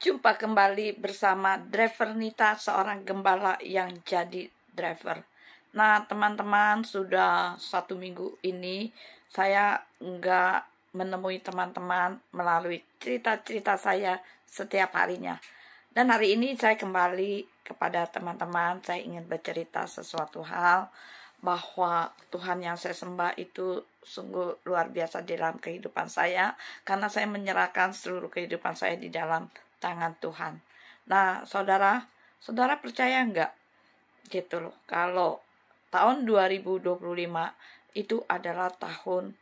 Jumpa kembali bersama Driver Nita, seorang gembala yang jadi driver. Nah, teman-teman, sudah 1 minggu ini saya nggak menemui teman-teman melalui cerita-cerita saya setiap harinya. Dan hari ini saya kembali kepada teman-teman. Saya ingin bercerita sesuatu hal bahwa Tuhan yang saya sembah itu sungguh luar biasa di dalam kehidupan saya, karena saya menyerahkan seluruh kehidupan saya di dalam tangan Tuhan. Nah, saudara percaya enggak gitu loh, kalau tahun 2025 itu adalah tahun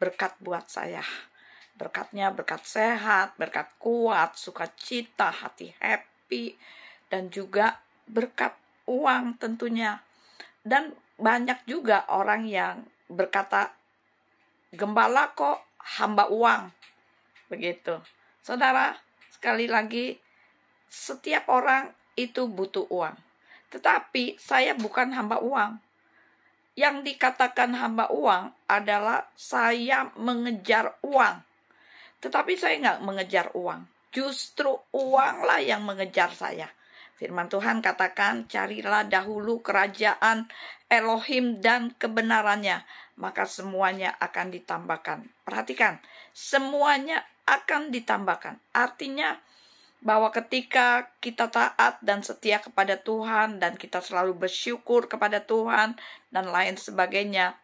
berkat buat saya. Berkatnya berkat sehat, berkat kuat, sukacita, hati happy, dan juga berkat uang tentunya. Dan banyak juga orang yang berkata, gembala kok hamba uang. Begitu. Saudara, sekali lagi, setiap orang itu butuh uang. Tetapi saya bukan hamba uang. Yang dikatakan hamba uang adalah saya mengejar uang. Tetapi saya nggak mengejar uang. Justru uanglah yang mengejar saya. Firman Tuhan katakan, carilah dahulu kerajaan Elohim dan kebenarannya, maka semuanya akan ditambahkan. Perhatikan, semuanya akan ditambahkan. Artinya bahwa ketika kita taat dan setia kepada Tuhan, dan kita selalu bersyukur kepada Tuhan dan lain sebagainya,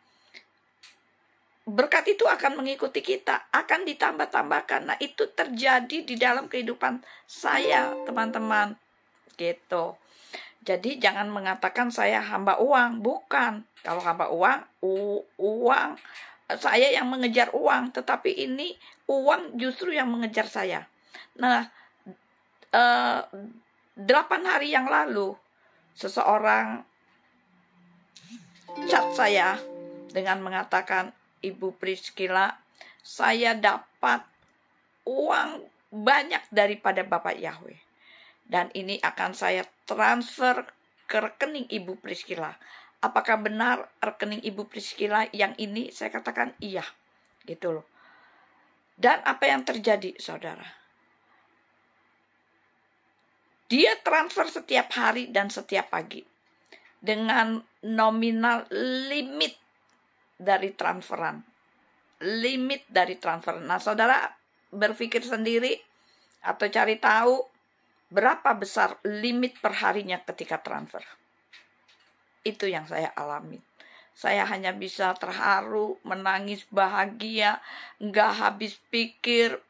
berkat itu akan mengikuti kita, akan ditambah-tambahkan. Nah, itu terjadi di dalam kehidupan saya, teman-teman. Gitu. Jadi jangan mengatakan saya hamba uang, bukan. Kalau hamba uang, uang saya yang mengejar uang, tetapi ini uang justru yang mengejar saya. Nah, 8 hari yang lalu seseorang chat saya dengan mengatakan, Ibu Priscilla, saya dapat uang banyak daripada Bapak Yahweh. Dan ini akan saya transfer ke rekening Ibu Priscilla. Apakah benar rekening Ibu Priscilla yang ini? Saya katakan iya. Gitu loh. Dan apa yang terjadi, saudara? Dia transfer setiap hari dan setiap pagi. Dengan nominal limit dari transferan. Limit dari transferan. Nah, saudara berpikir sendiri atau cari tahu berapa besar limit perharinya ketika transfer. Itu yang saya alami. Saya hanya bisa terharu, menangis bahagia, nggak habis pikir,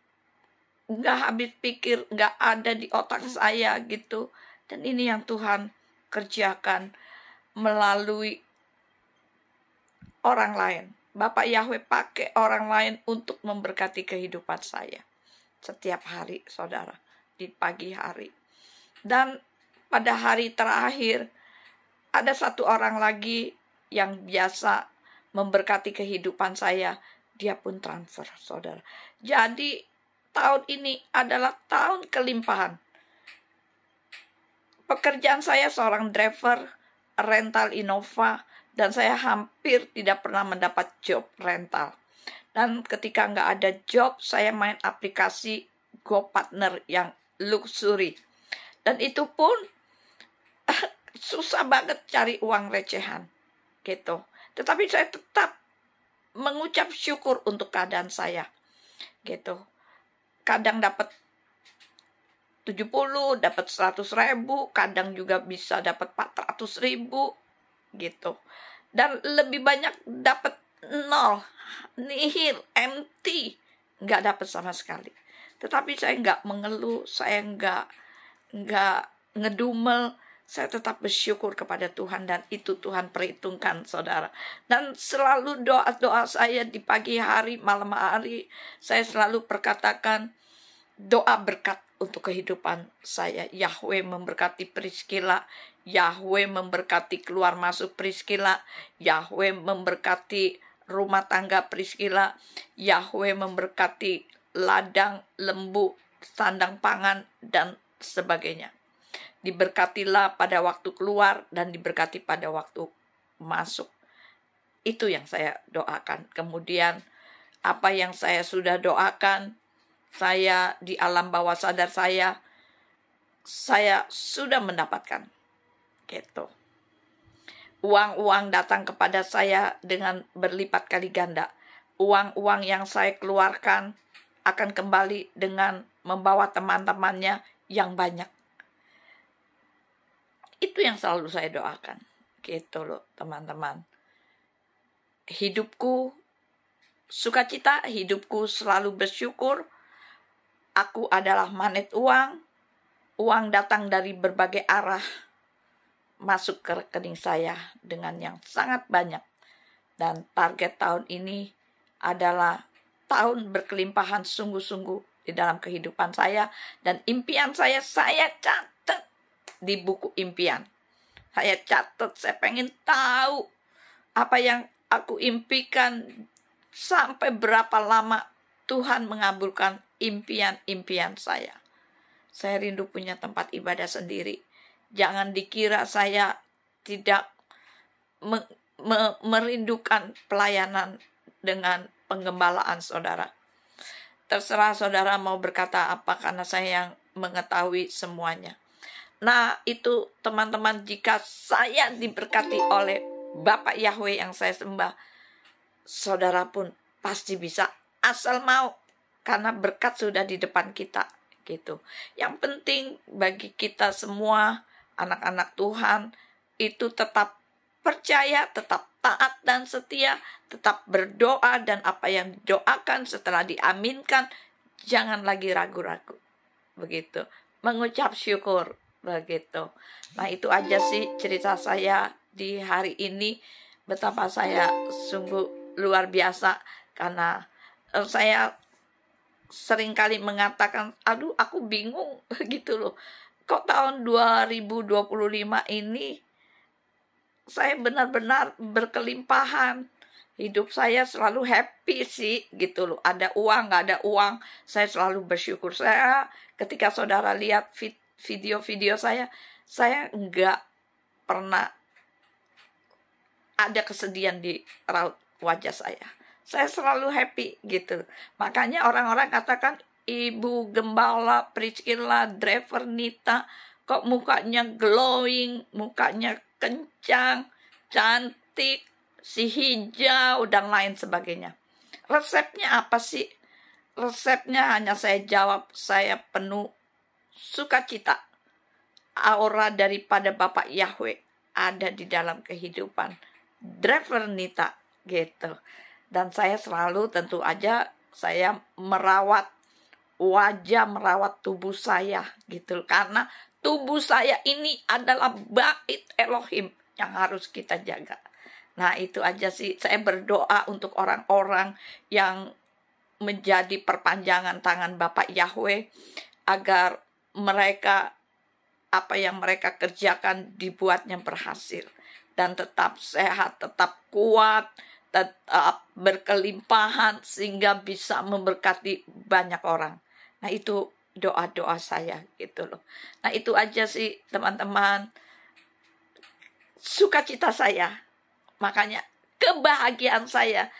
nggak ada di otak saya gitu. Dan ini yang Tuhan kerjakan melalui orang lain. Bapak Yahweh pakai orang lain untuk memberkati kehidupan saya. Setiap hari, saudara. Di pagi hari. Dan pada hari terakhir ada satu orang lagi yang biasa memberkati kehidupan saya, dia pun transfer, saudara. Jadi tahun ini adalah tahun kelimpahan. Pekerjaan saya seorang driver rental Innova, dan saya hampir tidak pernah mendapat job rental. Dan ketika nggak ada job, saya main aplikasi GoPartner yang luxury. Dan itu pun susah banget cari uang recehan. Gitu. Tetapi saya tetap mengucap syukur untuk keadaan saya. Gitu. Kadang dapat 70, dapat 100.000, kadang juga bisa dapat 400.000. Gitu. Dan lebih banyak dapat 0, nihil, empty. Nggak dapat sama sekali. Tetapi saya nggak mengeluh, saya nggak ngedumel, saya tetap bersyukur kepada Tuhan, dan itu Tuhan perhitungkan, saudara. Dan selalu doa-doa saya di pagi hari, malam hari, saya selalu perkatakan doa berkat untuk kehidupan saya. Yahweh memberkati Priscilla, Yahweh memberkati keluar masuk Priscilla, Yahweh memberkati rumah tangga Priscilla, Yahweh memberkati ladang, lembu, sandang pangan, dan sebagainya. Diberkatilah pada waktu keluar dan diberkati pada waktu masuk. Itu yang saya doakan. Kemudian apa yang saya sudah doakan, saya di alam bawah sadar saya saya sudah mendapatkan. Gitu. Uang-uang datang kepada saya dengan berlipat kali ganda. Uang-uang yang saya keluarkan akan kembali dengan membawa teman-temannya yang banyak. Itu yang selalu saya doakan. Gitu loh teman-teman. Hidupku sukacita, hidupku selalu bersyukur. Aku adalah magnet uang. Uang datang dari berbagai arah, masuk ke rekening saya dengan yang sangat banyak. Dan target tahun ini adalah tahun berkelimpahan sungguh-sungguh di dalam kehidupan saya. Dan impian saya catat di buku impian. Saya catat, saya pengen tahu apa yang aku impikan, sampai berapa lama Tuhan mengabulkan impian-impian saya. Saya rindu punya tempat ibadah sendiri. Jangan dikira saya tidak merindukan pelayanan dengan penggembalaan saudara. Terserah saudara mau berkata apa, karena saya yang mengetahui semuanya. Nah itu teman-teman, jika saya diberkati oleh Bapak Yahweh yang saya sembah, saudara pun pasti bisa, asal mau, karena berkat sudah di depan kita. Gitu. Yang penting bagi kita semua anak-anak Tuhan itu tetap percaya, tetap taat dan setia, tetap berdoa, dan apa yang didoakan setelah diaminkan jangan lagi ragu-ragu. Begitu. Mengucap syukur begitu. Nah, itu aja sih cerita saya di hari ini. Betapa saya sungguh luar biasa, karena saya seringkali mengatakan, aduh aku bingung gitu loh. Kok tahun 2025 ini saya benar-benar berkelimpahan. Hidup saya selalu happy sih gitu loh. Ada uang, nggak ada uang, saya selalu bersyukur. Saya ketika saudara lihat video-video saya nggak pernah ada kesedihan di raut wajah saya. Saya selalu happy gitu. Makanya orang-orang katakan, Ibu Gembala Priscilla Drevernita kok mukanya glowing, mukanya kencang, cantik, si hijau, dan lain sebagainya. Resepnya apa sih? Resepnya hanya saya jawab, saya penuh sukacita. Aura daripada Bapak Yahweh ada di dalam kehidupan Drevernita gitu. Dan saya selalu tentu aja saya merawat wajah, merawat tubuh saya gitu. Karena tubuh saya ini adalah bait Elohim yang harus kita jaga. Nah itu aja sih, saya berdoa untuk orang-orang yang menjadi perpanjangan tangan Bapak Yahweh, agar mereka, apa yang mereka kerjakan dibuatnya berhasil. Dan tetap sehat, tetap kuat, tetap berkelimpahan, sehingga bisa memberkati banyak orang. Nah itu doa-doa saya gitu loh. Nah itu aja sih teman-teman, sukacita saya. Makanya kebahagiaan saya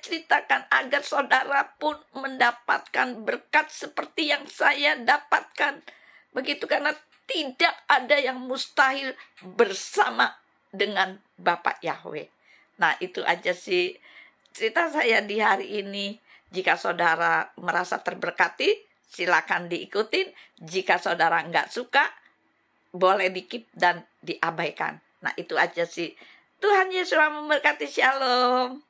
ceritakan agar saudara pun mendapatkan berkat seperti yang saya dapatkan. Begitu, karena tidak ada yang mustahil bersama dengan Bapak Yahweh. Nah itu aja sih cerita saya di hari ini. Jika saudara merasa terberkati, silakan diikutin. Jika saudara nggak suka, boleh di-keep dan diabaikan. Nah itu aja sih. Tuhan Yesus memberkati. Shalom.